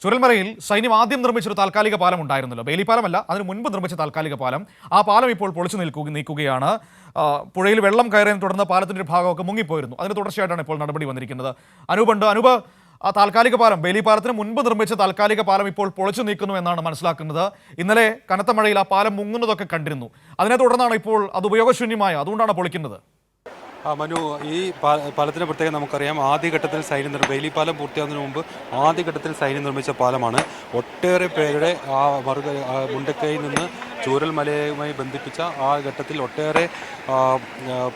ചുരൽമലയിൽ സൈന്യം ആദ്യം നിർമ്മിച്ചൊരു താൽക്കാലിക പാലം ഉണ്ടായിരുന്നല്ലോ, ബെയിലി പാലമല്ല, അതിന് മുൻപ് നിർമ്മിച്ച താൽക്കാലിക പാലം. ആ പാലം ഇപ്പോൾ പൊളിച്ചു നീക്കുകയാണ്. പുഴയിൽ വെള്ളം കയറിയതിനെ തുടർന്ന് പാലത്തിൻ്റെ ഒരു ഭാഗമൊക്കെ മുങ്ങിപ്പോയിരുന്നു. അതിന് തുടർച്ചയായിട്ടാണ് ഇപ്പോൾ നടപടി വന്നിരിക്കുന്നത്. അനൂപ്, ആ താൽക്കാലിക പാലം, ബെയിലി പാലത്തിന് മുൻപ് നിർമ്മിച്ച താൽക്കാലിക പാലം ഇപ്പോൾ പൊളിച്ചു നീക്കുന്നു എന്നാണ് മനസ്സിലാക്കുന്നത്. ഇന്നലെ കനത്ത മഴയിൽ ആ പാലം മുങ്ങുന്നതൊക്കെ കണ്ടിരുന്നു. അതിനെ തുടർന്നാണ് ഇപ്പോൾ അത് ഉപയോഗശൂന്യമായ, അതുകൊണ്ടാണ് പൊളിക്കുന്നത്. മനു, ഈ പാലത്തിൻ്റെ പ്രത്യേകം നമുക്കറിയാം. ആദ്യഘട്ടത്തിൽ ബെയിലി പാലം പൂർത്തിയാകുന്നതിന് മുമ്പ് ആദ്യഘട്ടത്തിൽ സൈന്യം നിർമ്മിച്ച പാലമാണ്. ഒട്ടേറെ പേരുടെ മുണ്ടക്കയിൽ നിന്ന് ചൂരൽമലയുമായി ബന്ധിപ്പിച്ച ആ ഘട്ടത്തിൽ ഒട്ടേറെ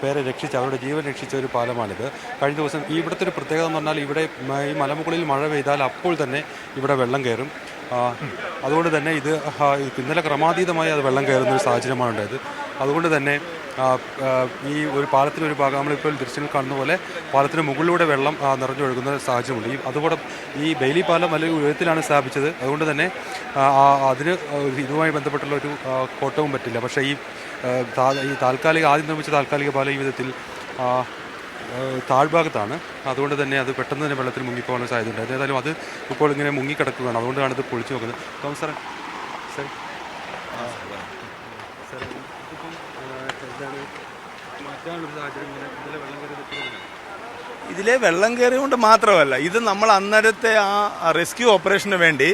പേരെ രക്ഷിച്ച, അവരുടെ ജീവൻ രക്ഷിച്ച ഒരു പാലമാണിത്. കഴിഞ്ഞ ദിവസം ഇവിടുത്തെ ഒരു പ്രത്യേകത എന്ന് പറഞ്ഞാൽ, ഇവിടെ ഈ മലമുകളിൽ മഴ പെയ്താൽ അപ്പോൾ തന്നെ ഇവിടെ വെള്ളം കയറും. അതുകൊണ്ട് തന്നെ ഇന്നലെ ക്രമാതീതമായി അത് വെള്ളം കയറുന്ന ഒരു സാഹചര്യമാണ് ഉണ്ടായത്. അതുകൊണ്ട് തന്നെ ഈ ഒരു പാലത്തിനൊരു ഭാഗം നമ്മളിപ്പോൾ ദൃശ്യങ്ങൾ കാണുന്ന പോലെ പാലത്തിന് മുകളിലൂടെ വെള്ളം നിറഞ്ഞൊഴുകുന്ന സാഹചര്യമുണ്ട്. അതുകൂടെ ഈ ബെയിലി പാലം വലിയ ഉയരത്തിലാണ് സ്ഥാപിച്ചത്. അതുകൊണ്ട് തന്നെ അതിന് ഇതുമായി ബന്ധപ്പെട്ടുള്ള ഒരു കോട്ടവും പറ്റില്ല. പക്ഷേ ഈ ആദ്യം നിർമ്മിച്ച താൽക്കാലിക പാലം ഈ വിധത്തിൽ താഴ്ഭാഗത്താണ്. അതുകൊണ്ട് തന്നെ അത് പെട്ടെന്ന് തന്നെ വെള്ളത്തിൽ മുങ്ങിപ്പോകാനുള്ള സാധ്യതയുണ്ട്. ഏതായാലും അത് ഇപ്പോൾ ഇങ്ങനെ മുങ്ങിക്കിടക്കുകയാണ്. അതുകൊണ്ടാണ് ഇത് പൊളിച്ചു നോക്കുന്നത്. തോമസ് സാർ, ഇതിലെ വെള്ളം കയറിയുകൊണ്ട് മാത്രമല്ല, ഇത് നമ്മൾ അന്നേരത്തെ ആ റെസ്ക്യൂ ഓപ്പറേഷന് വേണ്ടി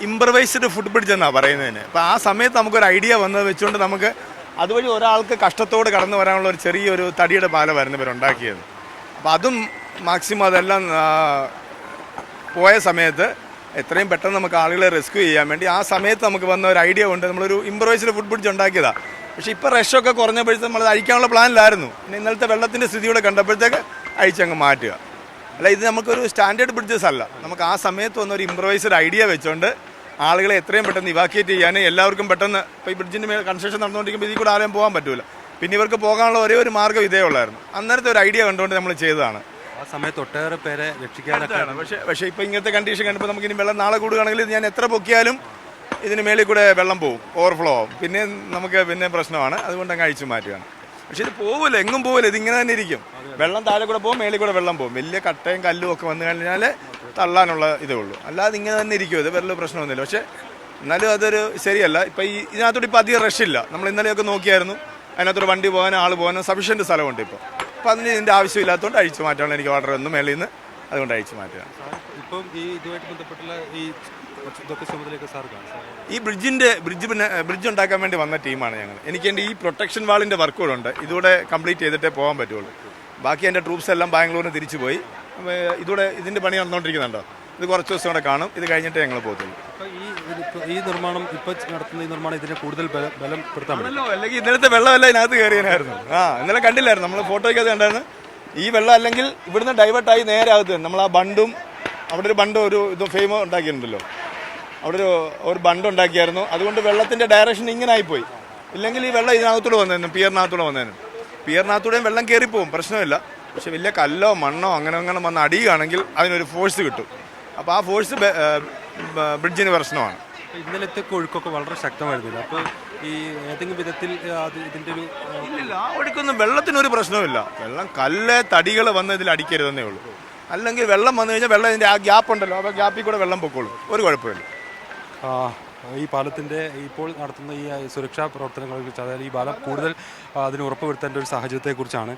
ഇംപ്രവൈസ്ഡ് ഫുട് ബ്രിഡ്ജ് എന്നാണ് പറയുന്നതിന്. അപ്പോൾ ആ സമയത്ത് നമുക്കൊരു ഐഡിയ വന്നത് വെച്ചുകൊണ്ട് നമുക്ക് അതുവഴി ഒരാൾക്ക് കഷ്ടത്തോട് കടന്നു വരാനുള്ള ഒരു ചെറിയൊരു തടിയുടെ പാലമായിരുന്നു ഇവരുണ്ടാക്കിയത്. അപ്പോൾ അതും മാക്സിമം അതെല്ലാം പോയ സമയത്ത് എത്രയും പെട്ടെന്ന് നമുക്ക് ആളുകളെ റെസ്ക്യൂ ചെയ്യാൻ വേണ്ടി ആ സമയത്ത് നമുക്ക് വന്ന ഒരു ഐഡിയ കൊണ്ട് നമ്മളൊരു ഇംപ്രവൈസ്ഡ് ഫുട് ബ്രിഡ്ജ് ഉണ്ടാക്കിയതാണ്. പക്ഷേ ഇപ്പോൾ റഷൊക്കെ കുറഞ്ഞപ്പോഴത്തേക്ക് നമ്മളത് അഴിക്കാനുള്ള പ്ലാനിലായിരുന്നു. പിന്നെ ഇന്നലത്തെ വെള്ളത്തിൻ്റെ സ്ഥിതിയോടെ കണ്ടപ്പോഴത്തേക്ക് അഴിച്ചങ്ങ് മാറ്റുക. അല്ല, ഇത് നമുക്കൊരു സ്റ്റാൻഡേർഡ് ബ്രിഡ്ജസ് അല്ല. നമുക്ക് ആ സമയത്ത് വന്നൊരു ഇംപ്രവൈസ്ഡ് ഐഡിയ വെച്ചുകൊണ്ട് ആളുകളെ എത്രയും പെട്ടെന്ന് ഇവാക്യുവേറ്റ് ചെയ്യാൻ എല്ലാവർക്കും പെട്ടെന്ന്, ഇപ്പോൾ ഈ ബ്രിഡ്ജിൻ്റെ മേൽ കൺസ്ട്രക്ഷൻ നടന്നുകൊണ്ടിരിക്കുമ്പോൾ ഇതിൽ കൂടെ ആരെയും പോകാൻ പറ്റില്ല. പിന്നെ ഇവർക്ക് പോകാനുള്ള ഒരേ ഒരു മാർഗ്ഗം ഇതേ ഉള്ളായിരുന്നു. അന്നേരത്തെ ഒരു ഐഡിയ കണ്ടുകൊണ്ട് നമ്മൾ ചെയ്തതാണ്. ആ സമയത്ത് ഒട്ടേറെ പേരെ രക്ഷിക്കാനാണ്. പക്ഷേ ഇപ്പോൾ ഇങ്ങനത്തെ കണ്ടീഷൻ കണ്ടപ്പോൾ നമുക്ക് ഇനി വെള്ളം നാളെ കൂടുകയാണെങ്കിൽ ഞാൻ എത്ര പൊക്കിയാലും ഇതിന് മേളിൽ കൂടെ വെള്ളം പോവും, ഓവർഫ്ലോ ആവും. പിന്നെ നമുക്ക് പ്രശ്നമാണ്. അതുകൊണ്ട് അങ്ങ് അഴിച്ചു മാറ്റുകയാണ്. പക്ഷെ ഇത് പോവില്ല, എങ്ങും പോവില്ല. ഇതിങ്ങനെ തന്നെ ഇരിക്കും. വെള്ളം താഴെ കൂടെ പോകും, മേളിൽ കൂടെ വെള്ളം പോകും. വലിയ കട്ടയും കല്ലും ഒക്കെ വന്നു കഴിഞ്ഞാൽ തള്ളാനുള്ള ഇതേ ഉള്ളൂ. അല്ലാതെ ഇങ്ങനെ തന്നെ ഇരിക്കും. ഇത് വലിയ പ്രശ്നമൊന്നുമില്ല. പക്ഷേ എന്നാലും അതൊരു ശരിയല്ല. ഇപ്പം ഇതിനകത്തോട് ഇപ്പോൾ അധികം റഷില്ല. നമ്മൾ ഇന്നലെയൊക്കെ നോക്കിയായിരുന്നു. അതിനകത്തൊരു വണ്ടി പോകാനും ആൾ പോകാനും സഫീഷ്യൻറ്റ് സ്ഥലമുണ്ട് ഇപ്പോൾ. അപ്പോൾ അതിന് ഇതിൻ്റെ ആവശ്യമില്ലാത്തതുകൊണ്ട് അഴിച്ചു മാറ്റാനുള്ള എനിക്ക് ഓർഡർ വന്നു മേളിൽ നിന്ന്. അതുകൊണ്ട് അഴിച്ചു മാറ്റുകയാണ്. ഇപ്പം ഈ ഇതുമായിട്ട് ബന്ധപ്പെട്ടുള്ള ഈ ബ്രിഡ്ജ് ഉണ്ടാക്കാൻ വേണ്ടി വന്ന ടീമാണ് ഞങ്ങൾ. എനിക്ക് എൻ്റെ ഈ പ്രൊട്ടക്ഷൻ വാളിൻ്റെ വർക്കുകളുണ്ട്. ഇതുകൂടെ കംപ്ലീറ്റ് ചെയ്തിട്ടേ പോകാൻ പറ്റുള്ളൂ. ബാക്കി എൻ്റെ ട്രൂപ്സ് എല്ലാം ബാംഗ്ലൂരിന് തിരിച്ചു പോയി. ഇതിൻ്റെ പണി നടന്നുകൊണ്ടിരിക്കുന്നുണ്ടോ? ഇത് കുറച്ച് ദിവസം കൂടെ കാണും. ഇത് കഴിഞ്ഞിട്ടേ ഞങ്ങൾ പോകത്തുള്ളൂ. ഈ നിർമ്മാണം ഇപ്പോൾ നടത്തുന്ന ഈ നിർമ്മാണം ഇതിനെ കൂടുതൽ ബലപ്പെടുത്താമല്ലോ. അല്ലെങ്കിൽ ഇന്നലത്തെ വെള്ളമല്ല ഇതിനകത്ത് കയറിയായിരുന്നു. ഇന്നലെ കണ്ടില്ലായിരുന്നു, നമ്മൾ ഫോട്ടോയ്ക്ക് അത് കണ്ടായിരുന്നു. ഈ വെള്ളം അല്ലെങ്കിൽ ഇവിടുന്ന് ഡൈവേർട്ടായി നേരെ ആകത്ത് നമ്മൾ ആ ബണ്ടും, അവിടെ ഒരു ബണ്ട്, ഒരു ഫെയിം ഉണ്ടാക്കിയിട്ടുണ്ടല്ലോ, അവിടെ ഒരു ബണ്ട് ഉണ്ടാക്കിയായിരുന്നു. അതുകൊണ്ട് വെള്ളത്തിൻ്റെ ഡയറക്ഷൻ ഇങ്ങനെ ആയിപ്പോയി. ഇല്ലെങ്കിൽ ഈ വെള്ളം ഇതിനകത്തൂടെ വന്നേനും, പിയറിനകത്തൂടെ വന്നേനും. പിയറിനകത്തൂടെയും വെള്ളം കയറിപ്പോവും, പ്രശ്നമില്ല. പക്ഷെ വലിയ കല്ലോ മണ്ണോ അങ്ങനെ വന്ന് അടിയുകയാണെങ്കിൽ അതിനൊരു ഫോഴ്സ് കിട്ടും. അപ്പോൾ ആ ഫോഴ്സ് ബ്രിഡ്ജിന് പ്രശ്നമാണ്. ഇന്നലത്തെ ഒഴുക്കൊക്കെ വളരെ ശക്തമായിരുന്നില്ല. അപ്പോൾ ഈ ഏതെങ്കിലും വിധത്തിൽ ഇതിൻ്റെ ഒരു ഇല്ല, ആ ഒഴുക്കൊന്നും വെള്ളത്തിനൊരു പ്രശ്നമില്ല. വെള്ളം കല്ല് തടികൾ വന്ന് ഇതിൽ അടിക്കരുതെന്നേ ഉള്ളൂ. അല്ലെങ്കിൽ വെള്ളം വന്നു കഴിഞ്ഞാൽ വെള്ളം ഇതിൻ്റെ ആ ഗ്യാപ്പ് ഉണ്ടല്ലോ, ആ ഗ്യാപ്പിൽ കൂടെ വെള്ളം പൊക്കോളും. ഒരു കുഴപ്പമില്ല. ഈ പാലത്തിൻ്റെ ഇപ്പോൾ നടത്തുന്ന ഈ സുരക്ഷാ പ്രവർത്തനങ്ങളെക്കുറിച്ച്, അതായത് ഈ പാലം കൂടുതൽ അതിന് ഉറപ്പുവരുത്തേണ്ട ഒരു സാഹചര്യത്തെക്കുറിച്ചാണ്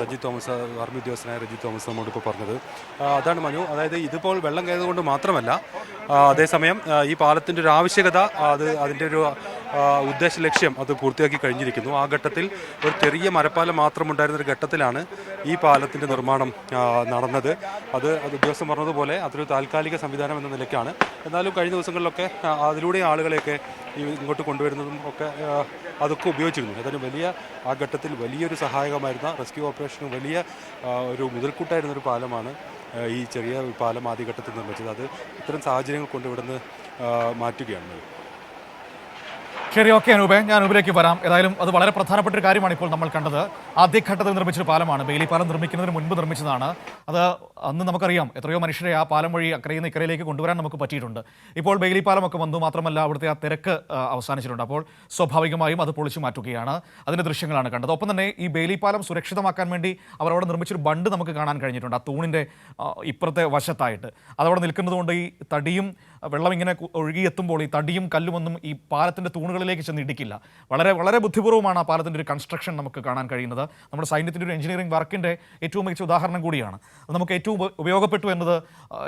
രഞ്ജിത്ത് തോമസ്, ആർമി ഉദ്യോഗസ്ഥനായ രഞ്ജിത്ത് തോമസ് നമ്മോടിപ്പോൾ പറഞ്ഞത്. അതാണ് മനു. അതായത് ഇതിപ്പോൾ വെള്ളം കയറുന്നത് കൊണ്ട് മാത്രമല്ല, അതേസമയം ഈ പാലത്തിൻ്റെ ഒരു ആവശ്യകത, അതിൻ്റെ ഒരു ഉദ്ദേശ ലക്ഷ്യം അത് പൂർത്തിയാക്കി കഴിഞ്ഞിരിക്കുന്നു. ആ ഘട്ടത്തിൽ ഒരു ചെറിയ മരപ്പാലം മാത്രമുണ്ടായിരുന്നൊരു ഘട്ടത്തിലാണ് ഈ പാലത്തിൻ്റെ നിർമ്മാണം നടന്നത്. അത് ഉദ്യോഗസ്ഥൻ പറഞ്ഞതുപോലെ അതൊരു താൽക്കാലിക സംവിധാനം എന്ന നിലയ്ക്കാണ്. എന്നാലും കഴിഞ്ഞ ദിവസങ്ങളിലൊക്കെ അതിലൂടെ ആളുകളെയൊക്കെ ഇങ്ങോട്ട് കൊണ്ടുവരുന്നതും ഒക്കെ അതൊക്കെ ഉപയോഗിച്ചിരുന്നു. അതിന് ആ ഘട്ടത്തിൽ വലിയൊരു സഹായകമായിരുന്ന റെസ്ക്യൂ ഓപ്പറേഷന് വലിയ ഒരു മുതൽക്കൂട്ടായിരുന്നൊരു പാലമാണ് ഈ ചെറിയ പാലം ആദ്യഘട്ടത്തിൽ നിർമ്മിച്ചത്. അത് ഇത്തരം സാഹചര്യങ്ങൾ കൊണ്ട് ഇവിടുന്ന് മാറ്റുകയാണ്. ശരി, ഓക്കെ അനൂപേ, ഞാൻ അനൂപിലേക്ക് വരാം. ഏതായാലും അത് വളരെ പ്രധാനപ്പെട്ട ഒരു കാര്യമാണ് ഇപ്പോൾ നമ്മൾ കണ്ടത്. ആദ്യഘട്ടത്തിൽ നിർമ്മിച്ചൊരു പാലമാണ്, ബെയിലി പാലം നിർമ്മിക്കുന്നതിന് മുൻപ് നിർമ്മിച്ചതാണ് അത്. അന്ന് നമുക്കറിയാം എത്രയോ മനുഷ്യരെ ആ പാലം വഴി അക്കരയിൽ നിന്ന് ഇക്കരയിലേക്ക് കൊണ്ടുവരാൻ നമുക്ക് പറ്റിയിട്ടുണ്ട്. ഇപ്പോൾ ബെയിലി പാലമൊക്കെ വന്നു, മാത്രമല്ല അവിടുത്തെ ആ തിരക്ക് അവസാനിച്ചിട്ടുണ്ട്. അപ്പോൾ സ്വാഭാവികമായും അത് പൊളിച്ചു മാറ്റുകയാണ്. അതിൻ്റെ ദൃശ്യങ്ങളാണ് കണ്ടത്. ഒപ്പം തന്നെ ഈ ബെയിലി പാലം സുരക്ഷിതമാക്കാൻ വേണ്ടി അവർ അവിടെ നിർമ്മിച്ചൊരു ബണ്ട് നമുക്ക് കാണാൻ കഴിഞ്ഞിട്ടുണ്ട്, ആ തൂണിൻ്റെ ഇപ്പുറത്തെ വശത്തായിട്ട്. അതവിടെ നിൽക്കുന്നതുകൊണ്ട് ഈ തടിയും വെള്ളം ഇങ്ങനെ ഒഴുകിയെത്തുമ്പോൾ ഈ തടിയും കല്ലുമൊന്നും ഈ പാലത്തിൻ്റെ തൂണുകളിലേക്ക് ചെന്ന് ഇടിക്കില്ല. വളരെ വളരെ ബുദ്ധിപൂർവ്വമാണ് ആ പാലത്തിൻ്റെ ഒരു കൺസ്ട്രക്ഷൻ നമുക്ക് കാണാൻ കഴിയുന്നത്. നമ്മുടെ സൈന്യത്തിൻ്റെ ഒരു എഞ്ചിനീയറിംഗ് വർക്കിൻ്റെ ഏറ്റവും മികച്ച ഉദാഹരണം കൂടിയാണ്. അത് നമുക്ക് ഏറ്റവും ഉപയോഗപ്പെട്ടു എന്നത്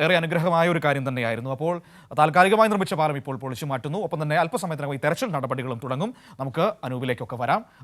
ഏറെ അനുഗ്രഹമായ ഒരു കാര്യം തന്നെയായിരുന്നു. അപ്പോൾ താൽക്കാലികമായി നിർമ്മിച്ച പാലം ഇപ്പോൾ പൊളിച്ചു മാറ്റുന്നു. ഒപ്പം തന്നെ അല്പസമയത്തിനകം ഈ തെരച്ചിൽ നടപടികളും തുടങ്ങും. നമുക്ക് അനൂപിലേക്കൊക്കെ വരാം.